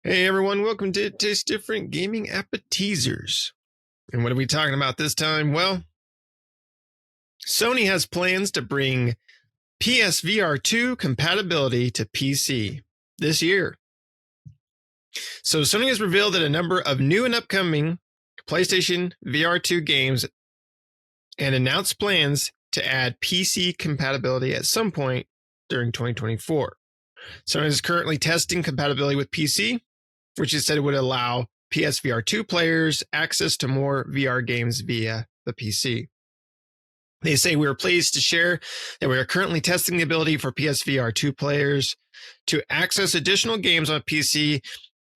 Hey everyone, welcome to Taste Different Gaming Appetizers. And what are we talking about this time? Well, Sony has plans to bring PSVR2 compatibility to PC this year. So Sony has revealed that a number of new and upcoming PlayStation VR2 games and announced plans to add PC compatibility at some point during 2024. Sony is currently testing compatibility with PC, which it said would allow PSVR2 players access to more VR games via the PC. They say we are pleased to share that we are currently testing the ability for PSVR2 players to access additional games on PC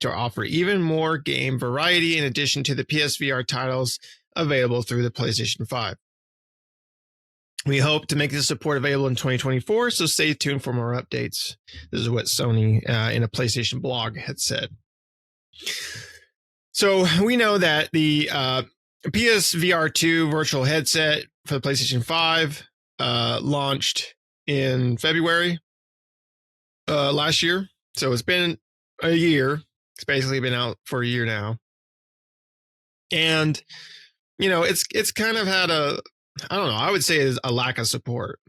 to offer even more game variety in addition to the PSVR titles available through the PlayStation 5. We hope to make this support available in 2024, so stay tuned for more updates. This is what Sony in a PlayStation blog had said. So we know that the PSVR2 virtual headset for the PlayStation 5 launched in February last year. So it's been a year. It's basically been out for a year now. And, you know, it's kind of had I would say is a lack of support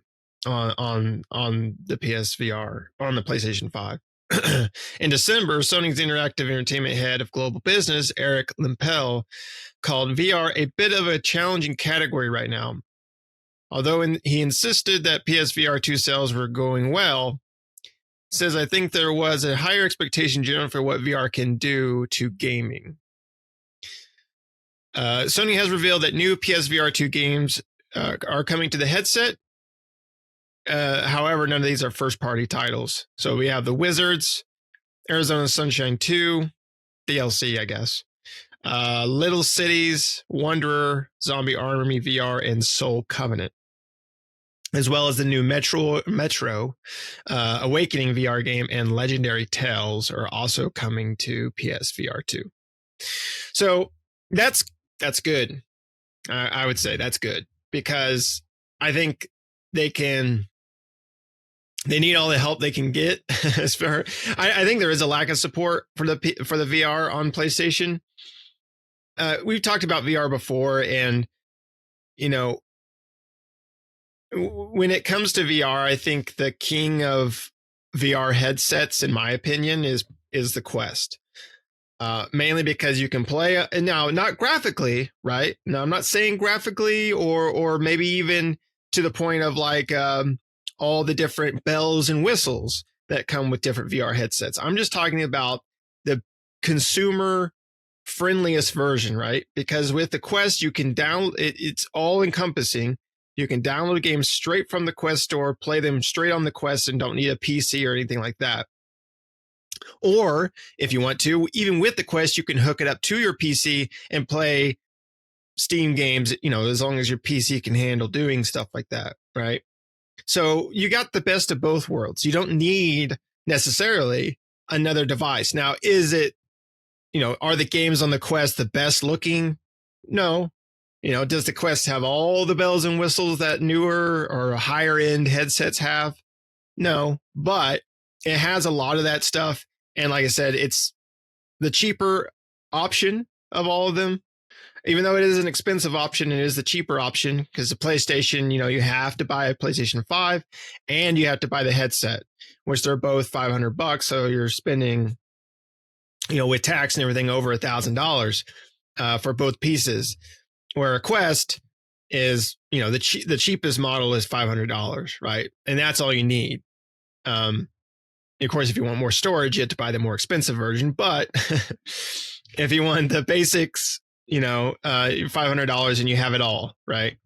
on the PSVR, on the PlayStation 5. In December, Sony's interactive entertainment head of global business, Eric Limpel, called VR a bit of a challenging category right now. Although he insisted that PSVR2 sales were going well, says, I think there was a higher expectation generally for what VR can do to gaming. Sony has revealed that new PSVR2 games are coming to the headset. However, none of these are first-party titles. So we have The Wizards, Arizona Sunshine 2, DLC, I guess, Little Cities, Wanderer, Zombie Army VR, and Soul Covenant, as well as the new Metro Awakening VR game and Legendary Tales are also coming to PSVR2. So that's good. I would say that's good because I think they need all the help they can get. I think there is a lack of support for the VR on PlayStation. We've talked about VR before, and you know, when it comes to VR, I think the king of VR headsets, in my opinion, is the Quest. Mainly because you can play now, not graphically, right? Now, I'm not saying graphically or maybe even to the point of like all the different bells and whistles that come with different VR headsets. I'm just talking about the consumer friendliest version, right? Because with the Quest, you can download it. It's all encompassing. You can download games straight from the Quest store, play them straight on the Quest, and don't need a PC or anything like that. Or if you want to, even with the Quest, you can hook it up to your PC and play Steam games, you know, as long as your PC can handle doing stuff like that, right? So you got the best of both worlds. You don't need necessarily another device. Now, is it, you know, are the games on the Quest the best looking? No. You know, does the Quest have all the bells and whistles that newer or higher end headsets have? No, but it has a lot of that stuff. And like I said, it's the cheaper option of all of them. Even though it is an expensive option, it is the cheaper option because the PlayStation, you know, you have to buy a PlayStation 5 and you have to buy the headset, which they're both $500. So you're spending, you know, with tax and everything over $1,000 for both pieces. Where a Quest is, you know, the cheapest model is $500, right? And that's all you need. Of course, if you want more storage, you have to buy the more expensive version. But if you want the basics, you know, $500 and you have it all, right?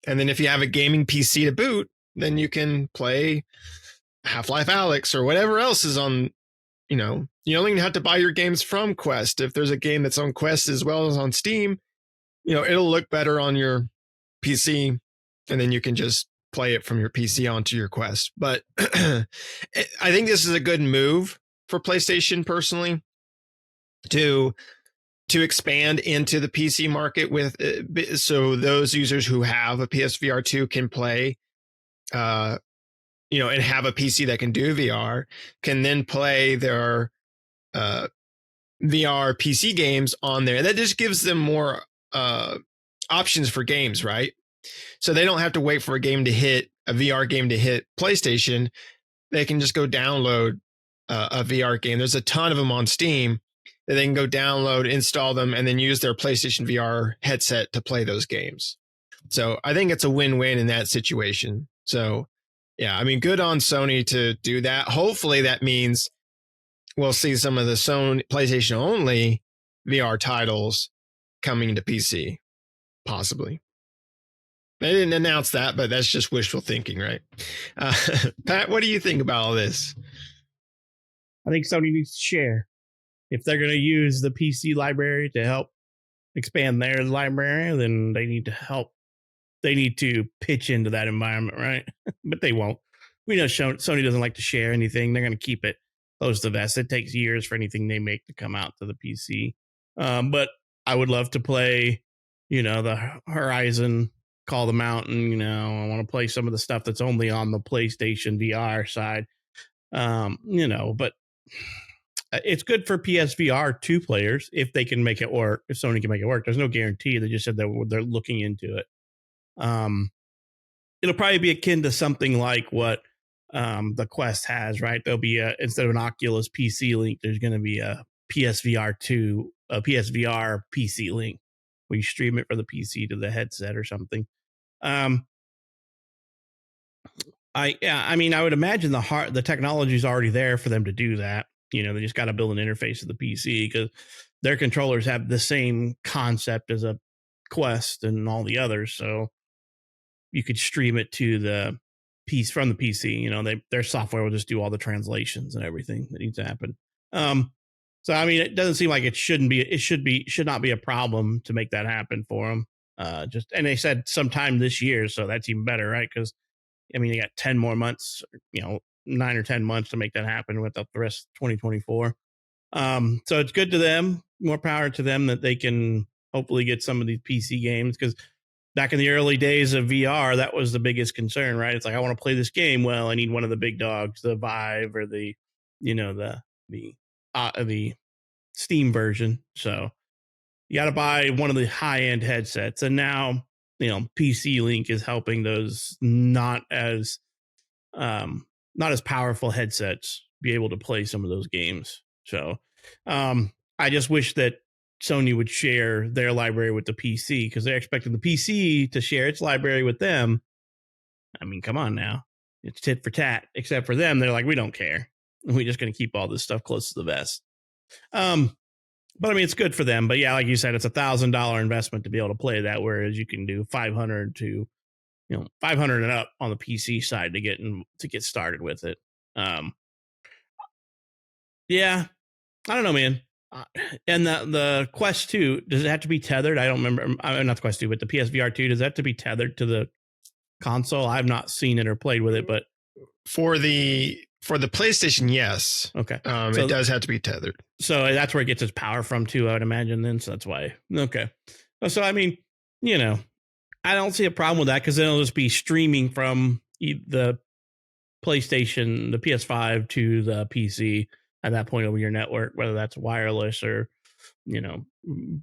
And then if you have a gaming PC to boot, then you can play Half-Life Alyx or whatever else is on, you know, you only have to buy your games from Quest. If there's a game that's on Quest as well as on Steam, you know, it'll look better on your PC and then you can just play it from your PC onto your Quest. But I think this is a good move for PlayStation personally to expand into the PC market with so those users who have a PSVR2 can play, you know, and have a PC that can do VR can then play their VR PC games on there. That just gives them more options for games, right? So they don't have to wait for a VR game to hit PlayStation. They can just go download a VR game. There's a ton of them on Steam that they can go download, install them, and then use their PlayStation VR headset to play those games. So I think it's a win-win in that situation. So yeah, I mean, good on Sony to do that. Hopefully that means we'll see some of the Sony PlayStation only VR titles coming to PC, possibly. They didn't announce that, but that's just wishful thinking, right? Pat, what do you think about all this? I think Sony needs to share. If they're going to use the PC library to help expand their library, then they need to help. They need to pitch into that environment, right? But they won't. We know Sony doesn't like to share anything. They're going to keep it close to the vest. It takes years for anything they make to come out to the PC. But I would love to play, the Horizon Call the Mountain. I want to play some of the stuff that's only on the PlayStation VR side. But it's good for PSVR2 players if they can make it work, if Sony can make it work. There's no guarantee. They just said that they're looking into it. It'll probably be akin to something like what the Quest has, right? There'll be instead of an Oculus PC link, there's going to be a PSVR2, a PSVR PC link where you stream it from the PC to the headset or something. I would imagine the technology is already there for them to do that. They just got to build an interface to the PC because their controllers have the same concept as a Quest and all the others. So you could stream it to the piece from the PC. Their software will just do all the translations and everything that needs to happen. So it doesn't seem like it should not be a problem to make that happen for them. And they said sometime this year, so that's even better, right? Because they got 10 more months, 9 or 10 months to make that happen without the rest of 2024. So it's good to them, more power to them that they can hopefully get some of these PC games, because back in the early days of VR, that was the biggest concern, right? It's like, I want to play this game. Well, I need one of the big dogs, the Vive or the Steam version. So you got to buy one of the high-end headsets. And now, PC Link is helping those not as powerful headsets be able to play some of those games. So I just wish that Sony would share their library with the PC, because they're expecting the PC to share its library with them. Come on now. It's tit for tat, except for them. They're like, we don't care. We're just going to keep all this stuff close to the vest. But it's good for them. But yeah, like you said, it's $1,000 investment to be able to play that, whereas you can do 500 to 500 and up on the PC side to get started with it. Yeah, I don't know, man. And the Quest 2, does it have to be tethered? I don't remember. Not the Quest 2, but the PSVR 2, does that have to be tethered to the console? I've not seen it or played with it, but for the PlayStation, yes. Okay. It does have to be tethered. So that's where it gets its power from too, I would imagine then. So that's why. Okay. So, I don't see a problem with that, because then it'll just be streaming from the PlayStation, the PS5 to the PC at that point over your network, whether that's wireless or,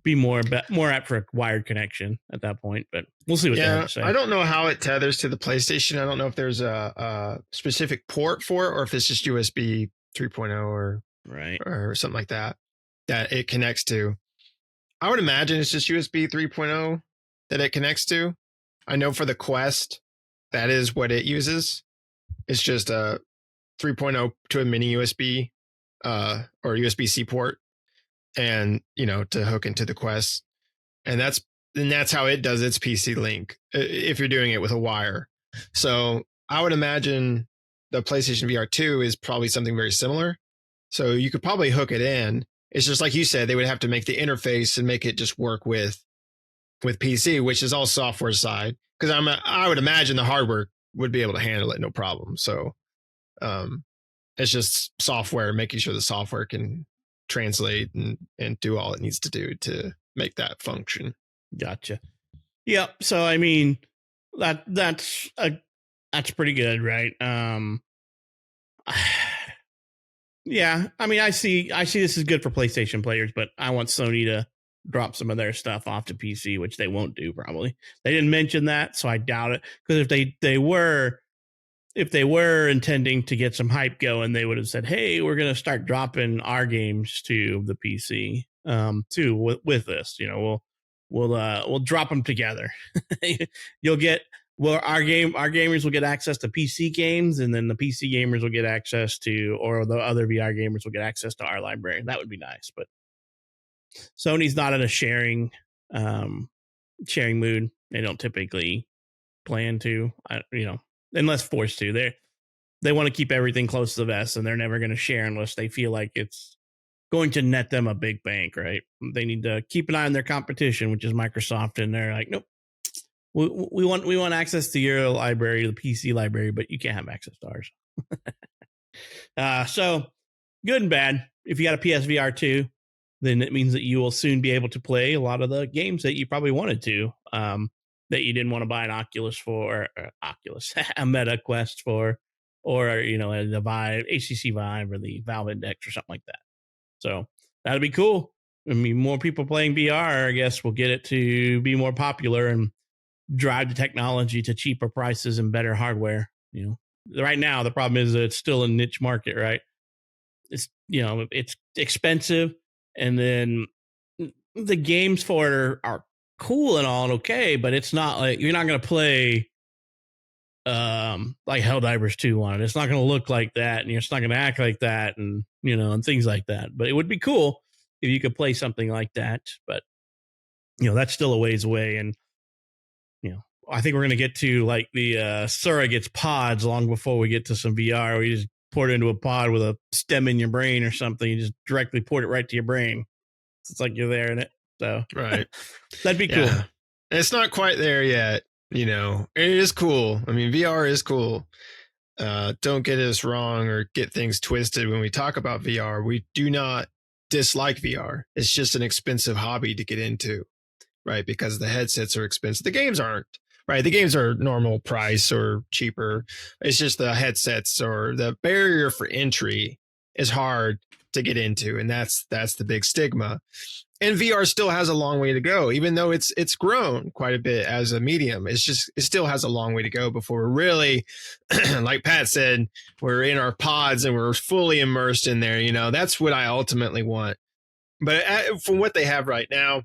be more apt for a wired connection at that point. But we'll see what they have to say. I don't know how it tethers to the PlayStation. I don't know if there's a specific port for it, or if it's just USB 3.0 or something like that it connects to. I would imagine it's just USB 3.0 that it connects to. I know for the Quest, that is what it uses. It's just a 3.0 to a mini USB or USB-C port, and to hook into the Quest, and that's how it does its PC Link if you're doing it with a wire. So I would imagine the PlayStation VR 2 is probably something very similar. So you could probably hook it in. It's just like you said, they would have to make the interface and make it just work with PC, which is all software side. Because I would imagine the hardware would be able to handle it no problem. So it's just software, making sure the software can translate and do all it needs to do to make that function. Gotcha. Yep. So that's pretty good, right? Yeah, I mean, I see this is good for PlayStation players, but I want Sony to drop some of their stuff off to PC, which they won't do probably. They didn't mention that, so I doubt it. Because if they were intending to get some hype going, they would have said, "Hey, we're going to start dropping our games to the PC too with this. You know, we'll drop them together. You'll get our gamers will get access to PC games, and then the PC gamers will get access to, or the other VR gamers will get access to our library. That would be nice, but Sony's not in a sharing mood. They don't typically plan to, unless forced to. They want to keep everything close to the vest, and they're never going to share unless they feel like it's going to net them a big bank, right? They need to keep an eye on their competition, which is Microsoft, and they're like, nope, we want access to your library, the PC library, but you can't have access to ours. So good and bad. If you got a PSVR2, then it means that you will soon be able to play a lot of the games that you probably wanted to, that you didn't want to buy an Oculus for, a Meta Quest for, or the Vive, HTC Vive, or the Valve Index, or something like that. So that'd be cool. I mean, more people playing VR, I guess, will get it to be more popular and drive the technology to cheaper prices and better hardware. Right now the problem is that it's still a niche market, right? It's it's expensive, and then the games for it are cool and all and okay, but it's not like you're not going to play like Helldivers 2 on it. It's not going to look like that, and it's not going to act like that, and and things like that. But it would be cool if you could play something like that, but that's still a ways away. And I think we're going to get to like the surrogates pods long before we get to some VR where you just port it into a pod with a stem in your brain or something. You just directly port it right to your brain. It's like you're there in it. So right. That'd be cool. It's not quite there yet. It is cool. I mean, VR is cool. Don't get us wrong or get things twisted when we talk about VR. We do not dislike VR. It's just an expensive hobby to get into, right? Because the headsets are expensive. The games aren't, right? The games are normal price or cheaper. It's just the headsets, or the barrier for entry is hard to get into. And that's the big stigma. And VR still has a long way to go, even though it's grown quite a bit as a medium. It still has a long way to go before we're really, like Pat said, we're in our pods and we're fully immersed in there. That's what I ultimately want. But from what they have right now,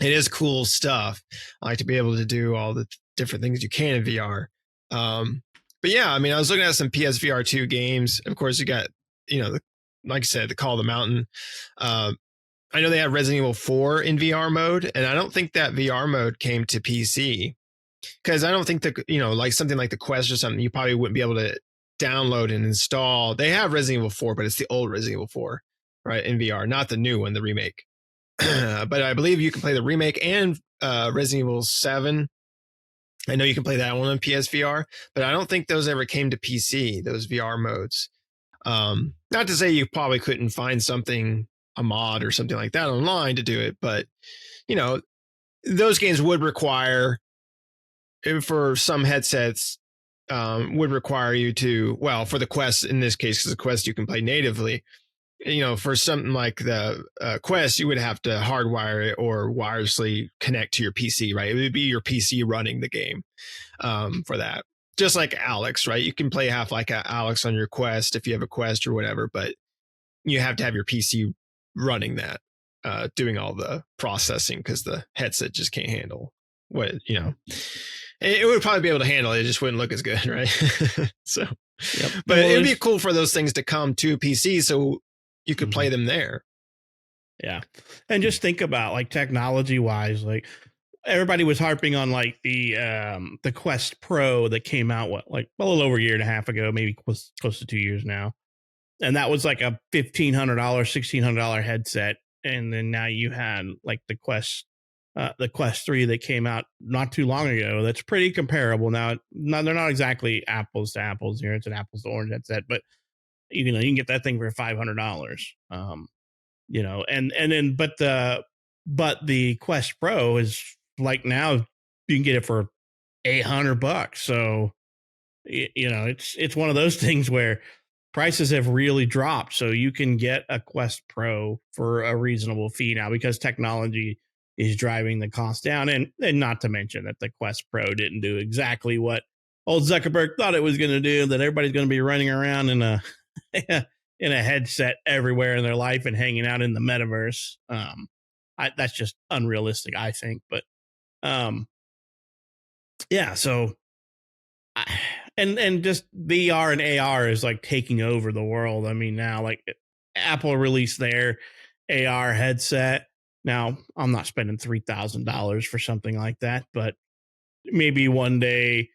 it is cool stuff. I like to be able to do all the different things you can in VR. But yeah, I mean, I was looking at some PSVR2 games. Of course, you got, like I said, the Call of the Mountain. I know they have Resident Evil 4 in VR mode, and I don't think that VR mode came to PC, because I don't think that, like something like the Quest or something, you probably wouldn't be able to download and install. They have Resident Evil 4, but it's the old Resident Evil 4, right, in VR, not the new one, the remake. But I believe you can play the remake and Resident Evil 7. I know you can play that one on PSVR, but I don't think those ever came to PC, those VR modes. Not to say you probably couldn't find something, a mod or something like that online to do it, but those games would require, for some headsets, would require you to, well, for the Quest in this case, because the Quest you can play natively, for something like the Quest, you would have to hardwire it or wirelessly connect to your PC, right? It would be your PC running the game for that. Just like Alex, right? You can play Half-Life Alex on your Quest if you have a Quest or whatever, but you have to have your PC running that, doing all the processing, because the headset just can't handle what, it would probably be able to handle it. It just wouldn't look as good, right? So, yep. But it'd be cool for those things to come to PC so you could play them there. Yeah. And just think about, like, technology wise, like, everybody was harping on like the Quest Pro that came out a little over a year and a half ago, maybe close to 2 years now. And that was like a $1,500, $1,600 headset. And then now you had like the Quest 3 that came out not too long ago. That's pretty comparable. Now, they're not exactly apples to apples here. It's an apples to orange headset, but you can get that thing for $500. But the Quest Pro is like, now you can get it for $800. So, it's one of those things where prices have really dropped. So you can get a Quest Pro for a reasonable fee now because technology is driving the cost down. And not to mention that the Quest Pro didn't do exactly what old Zuckerberg thought it was going to do, that everybody's going to be running around in a in a headset everywhere in their life and hanging out in the metaverse. That's just unrealistic, I think. But yeah, so and just VR and AR is like taking over the world. I mean, now like Apple released their AR headset. Now I'm not spending $3,000 for something like that, but maybe one day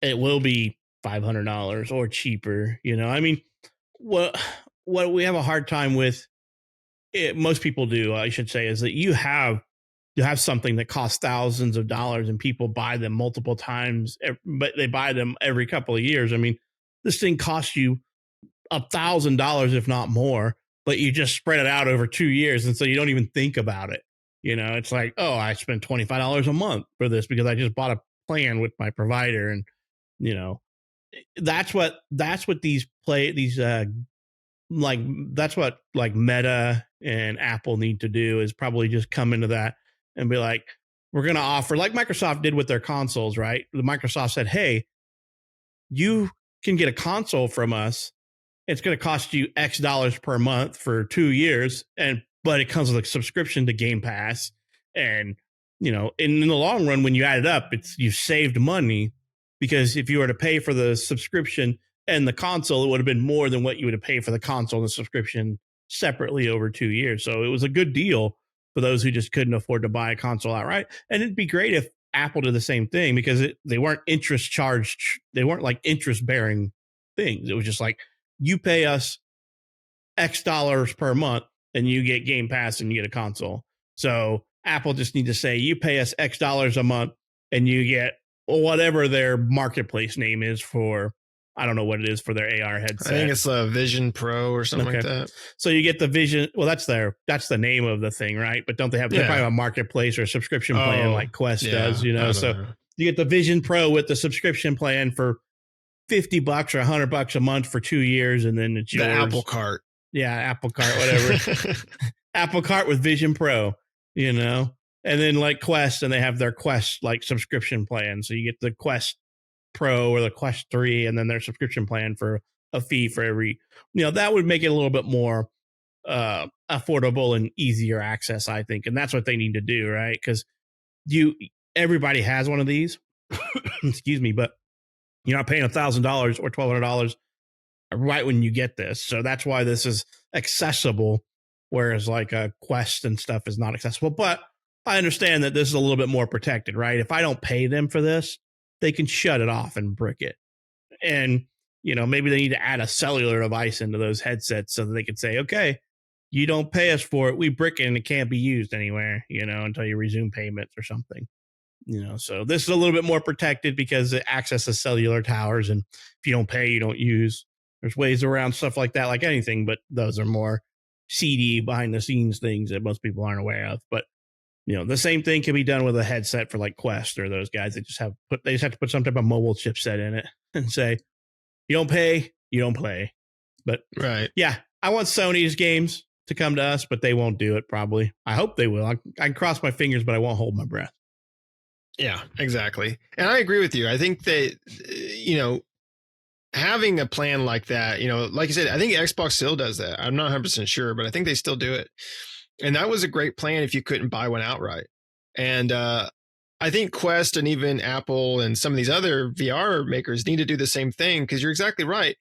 it will be $500 or cheaper. You know, I mean, what we have a hard time with, most people do, I should say, is that you have something that costs thousands of dollars and people buy them multiple times, but they buy them every couple of years. I mean, this thing costs you $1,000, if not more, but you just spread it out over 2 years. And so you don't even think about it. You know, it's like, oh, I spent $25 a month for this because I just bought a plan with my provider. And, you know, that's what that's what Meta and Apple need to do, is probably just come into that and be like, we're going to offer, like Microsoft did with their consoles, right? The Microsoft said, hey, you can get a console from us. It's going to cost you X dollars per month for 2 years. But it comes with a subscription to Game Pass. And, you know, in the long run, when you add it up, you've saved money, because if you were to pay for the subscription and the console, it would have been more than what you would have paid for the console and the subscription separately over 2 years. So it was a good deal for those who just couldn't afford to buy a console outright. And it'd be great if Apple did the same thing, because they weren't interest charged. They weren't like interest bearing things. It was just like, you pay us X dollars per month and you get Game Pass and you get a console. So Apple just need to say, you pay us X dollars a month and you get whatever their marketplace name is for, I don't know what it is for their AR headset. I think it's a Vision Pro or something like that. So you get the Vision. Well, that's the name of the thing, right? But don't they have probably a marketplace or a subscription plan like Quest does, you know? So you get the Vision Pro with the subscription plan for $50 or $100 a month for 2 years, and then it's yours. The Apple Cart. Yeah, Apple Cart, whatever. Apple Cart with Vision Pro, you know? And then like Quest, and they have their Quest like subscription plan. So you get the Quest Pro or the Quest 3, and then their subscription plan for a fee for every, you know, that would make it a little bit more affordable and easier access, I think. And that's what they need to do, right? Because everybody has one of these, excuse me, but you're not paying $1,000 or $1,200 right when you get this. So that's why this is accessible, whereas like a Quest and stuff is not accessible. But I understand that this is a little bit more protected, right? If I don't pay them for this, they can shut it off and brick it. And, you know, maybe they need to add a cellular device into those headsets so that they can say, okay, you don't pay us for it, we brick it and it can't be used anywhere, you know, until you resume payments or something. You know, so this is a little bit more protected because it accesses cellular towers, and if you don't pay, you don't use. There's ways around stuff like that, like anything, but those are more seedy behind the scenes things that most people aren't aware of. But, you know, the same thing can be done with a headset for like Quest or those guys that just have to put some type of mobile chipset in it and say, you don't pay, you don't play. But yeah, I want Sony's games to come to us, but they won't do it probably. I hope they will. I can cross my fingers, but I won't hold my breath. Yeah, exactly. And I agree with you. I think that, you know, having a plan like that, you know, like you said, I think Xbox still does that. I'm not 100% sure, but I think they still do it. And that was a great plan if you couldn't buy one outright. And I think Quest and even Apple and some of these other VR makers need to do the same thing, because you're exactly right.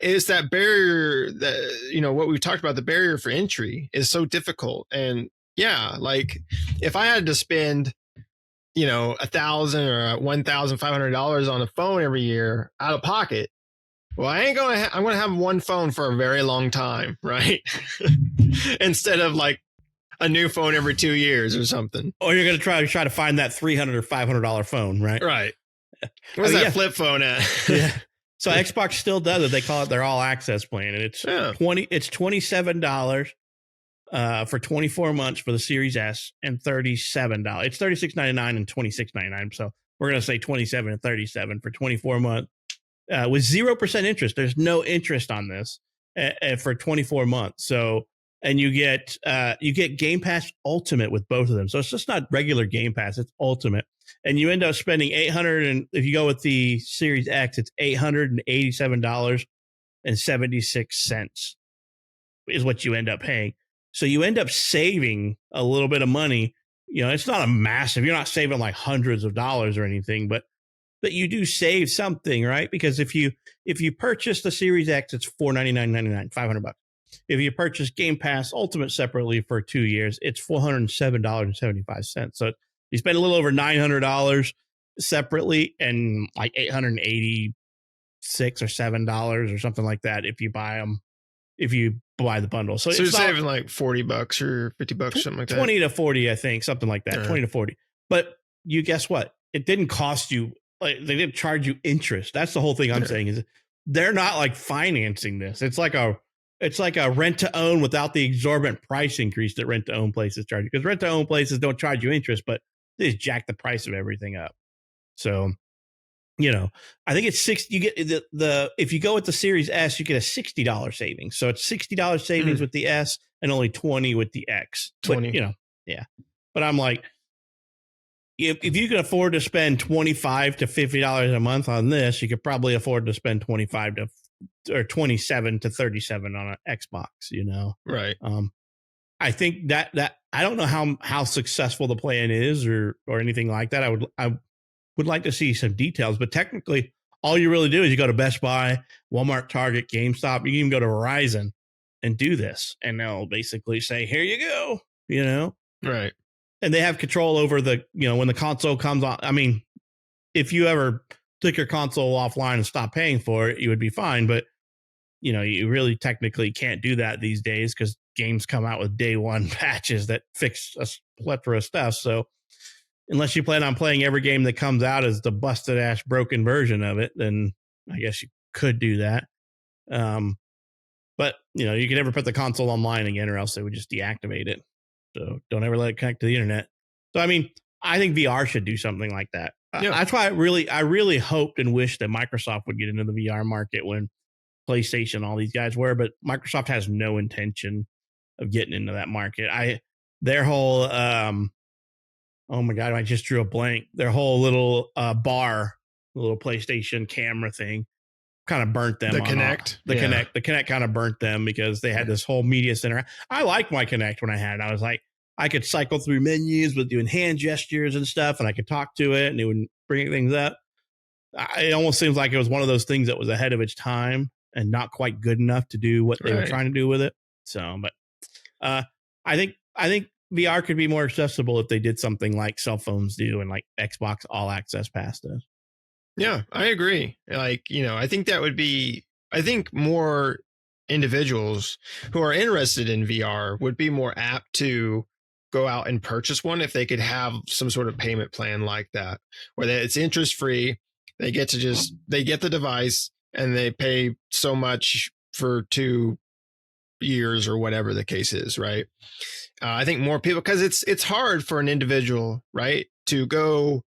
It's that barrier that, you know, what we've talked about, the barrier for entry is so difficult. And yeah, like if I had to spend, you know, $1,000 or $1,500 on a phone every year out of pocket, well, I'm going to have one phone for a very long time, right? Instead of like a new phone every 2 years or something. Or you're going to try to find that $300 or $500 phone, right? Right. Where's that flip phone at? Yeah. So Xbox still does it. They call it their all access plan, and it's $27 for 24 months for the Series S, and $37. It's $36.99 and $26.99. So we're going to say 27 and 37 for 24 months. with 0% interest. There's no interest on this for 24 months. So, and you get Game Pass Ultimate with both of them. So it's just not regular Game Pass; it's Ultimate, and you end up spending $800. And if you go with the Series X, it's $887.76 is what you end up paying. So you end up saving a little bit of money. You know, it's not a massive. You're not saving like hundreds of dollars or anything, but you do save something, right? Because if you purchase the Series X, it's $499.99, $500. If you purchase Game Pass Ultimate separately for 2 years, it's $407.75. So you spend a little over $900 separately, and like $886 or $7 or something like that if you buy them. If you buy the bundle, so you're saving like $40 or $50, something like that. 20 to 40, I think, something like that. 20 to 40. But you guess what? It didn't cost you. Like, they didn't charge you interest. That's the whole thing I'm saying is they're not like financing this. It's like a rent to own without the exorbitant price increase that rent to own places charge you, because rent to own places don't charge you interest, but they just jack the price of everything up. So, you know, I think it's you get the if you go with the Series S, you get a $60 savings. So it's $60 savings with the S and only $20 with the X. 20, but, you know, yeah. But I'm like, if you can afford to spend $25 to $50 a month on this, you could probably afford to spend 25 to or 27 to 37 on an Xbox. You know, right? I think that I don't know how successful the plan is or anything like that. I would like to see some details, but technically, all you really do is you go to Best Buy, Walmart, Target, GameStop. You can even go to Verizon and do this, and they'll basically say, "Here you go," you know, right? And they have control over the, you know, when the console comes on. I mean, if you ever took your console offline and stopped paying for it, you would be fine. But, you know, you really technically can't do that these days because games come out with day one patches that fix a plethora of stuff. So unless you plan on playing every game that comes out as the busted ass broken version of it, then I guess you could do that. But, you know, you can never put the console online again, or else they would just deactivate it. So don't ever let it connect to the internet. So, I mean, I think VR should do something like that. Yeah. That's why I really hoped and wished that Microsoft would get into the VR market when PlayStation, all these guys were, but Microsoft has no intention of getting into that market. Their whole, oh my God, I just drew a blank. Their whole little bar, little PlayStation camera thing kind of burnt them. The Kinect? The Kinect kind of burnt them because they had this whole media center. I liked my Kinect when I had it. I was like, I could cycle through menus with doing hand gestures and stuff, and I could talk to it, and it would bring things up. It almost seems like it was one of those things that was ahead of its time and not quite good enough to do what they were trying to do with it. So, but I think VR could be more accessible if they did something like cell phones do and like Xbox All Access Pass does. Yeah, I agree. Like, you know, I think that would be, I think more individuals who are interested in VR would be more apt to go out and purchase one if they could have some sort of payment plan like that, where it's interest free. They get the device and they pay so much for 2 years or whatever the case is, right? I think more people, because it's hard for an individual, right, to go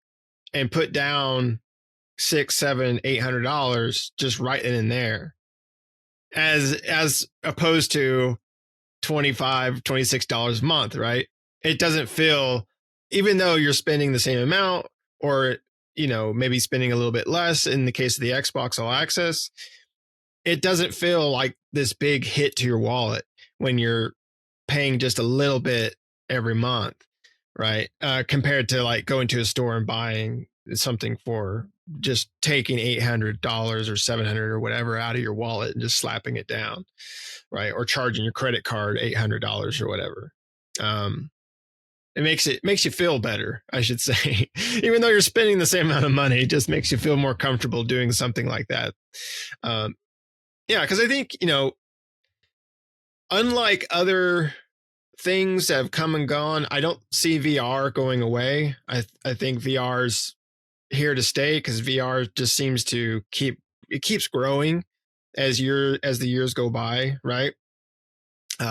and put down $600, $700, $800 just right then and there, as opposed to $25, $26 a month, right? It doesn't feel, even though you're spending the same amount, or, you know, maybe spending a little bit less in the case of the Xbox All Access, it doesn't feel like this big hit to your wallet when you're paying just a little bit every month, right? Compared to like going to a store and buying something for just taking $800 or $700 or whatever out of your wallet and just slapping it down, right? Or charging your credit card $800 or whatever. It makes you feel better, I should say. Even though you're spending the same amount of money, it just makes you feel more comfortable doing something like that. Yeah, because I think, you know, unlike other things that have come and gone, I don't see VR going away. I think VR's here to stay because VR just seems to keeps growing as the years go by, right?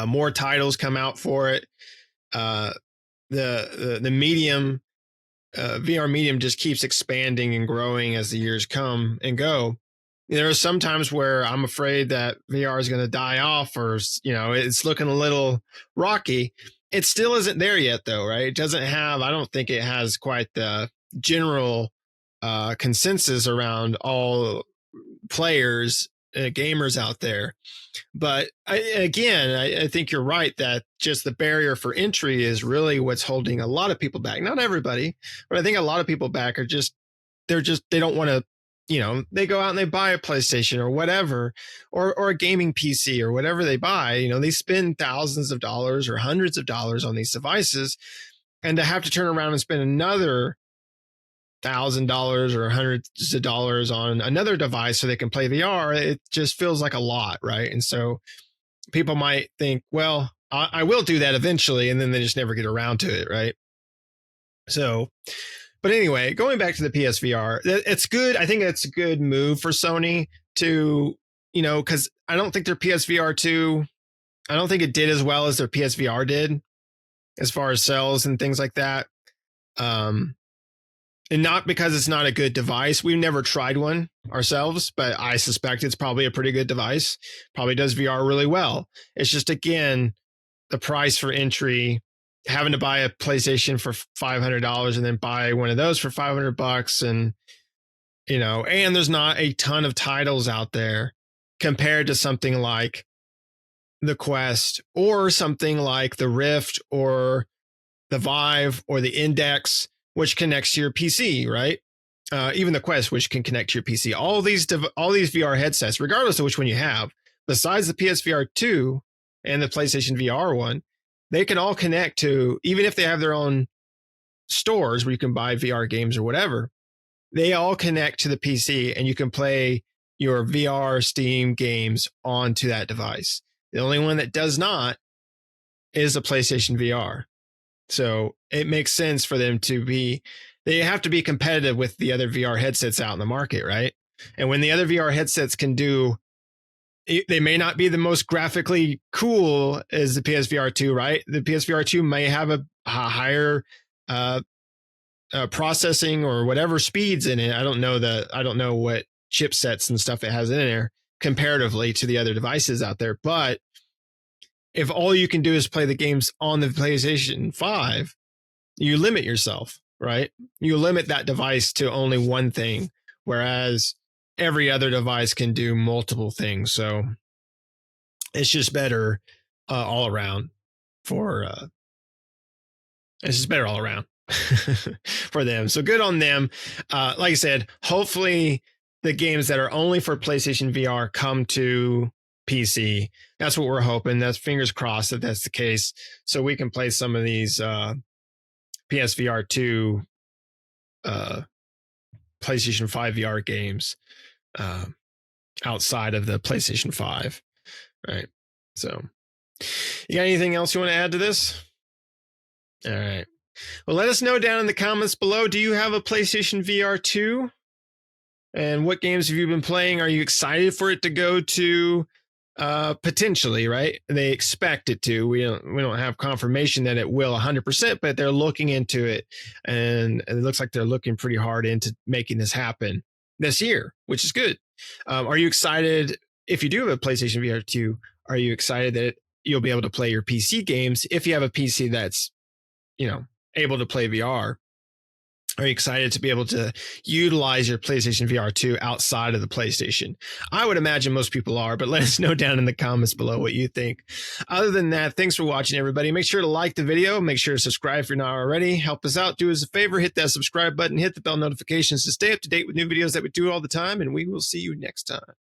More titles come out for it. The medium, VR medium just keeps expanding and growing as the years come and go. There are some times where I'm afraid that VR is going to die off, or it's looking a little rocky. It still isn't there yet, though, right? It doesn't have. I don't think it has quite the general consensus around all players, gamers out there. But I think you're right that just the barrier for entry is really what's holding a lot of people back. Not everybody, but I think a lot of people back are they don't want to, they go out and they buy a PlayStation or whatever, or a gaming PC or whatever they buy. They spend thousands of dollars or hundreds of dollars on these devices, and to have to turn around and spend another $1,000 or hundreds of dollars on another device so they can play VR, it just feels like a lot, right? And so people might think, well, I will do that eventually, and then they just never get around to it, right? So, but anyway, going back to the PSVR, it's good. I think it's a good move for Sony to, because I don't think their PSVR2, I don't think it did as well as their PSVR did as far as sales and things like that. And not because it's not a good device. We've never tried one ourselves, but I suspect it's probably a pretty good device. Probably does VR really well. It's just, again, the price for entry, having to buy a PlayStation for $500 and then buy one of those for $500. And, and there's not a ton of titles out there compared to something like the Quest or something like the Rift or the Vive or the Index, which connects to your PC, right? Even the Quest, which can connect to your PC. All these VR headsets, regardless of which one you have, besides the PSVR 2 and the PlayStation VR one, they can all connect to, even if they have their own stores where you can buy VR games or whatever, they all connect to the PC and you can play your VR Steam games onto that device. The only one that does not is a PlayStation VR. So it makes sense for them they have to be competitive with the other VR headsets out in the market, right? And when the other VR headsets can do, they may not be the most graphically cool as the PSVR 2, right? The PSVR 2 may have a higher processing or whatever speeds in it. I don't know what chipsets and stuff it has in there comparatively to the other devices out there. But if all you can do is play the games on the PlayStation 5, you limit yourself, right? You limit that device to only one thing, whereas every other device can do multiple things. So it's just better all around it's just better all around for them. So good on them. Like I said, hopefully the games that are only for PlayStation VR come to PC. That's what we're hoping. That's fingers crossed that that's the case. So we can play some of these PSVR 2 PlayStation 5 VR games outside of the PlayStation 5. Right. So you got anything else you want to add to this? All right. Well, let us know down in the comments below. Do you have a PlayStation VR 2? And what games have you been playing? Are you excited for it to go to potentially, right? They expect it to. We don't have confirmation that it will 100%, but they're looking into it, and it looks like they're looking pretty hard into making this happen this year, which is good. Are you excited if you do have a PlayStation VR 2? Are you excited that you'll be able to play your PC games if you have a PC that's, able to play VR? Are you excited to be able to utilize your PlayStation VR 2 outside of the PlayStation? I would imagine most people are, but let us know down in the comments below what you think. Other than that, thanks for watching, everybody. Make sure to like the video. Make sure to subscribe if you're not already. Help us out. Do us a favor. Hit that subscribe button. Hit the bell notifications to stay up to date with new videos that we do all the time. And we will see you next time.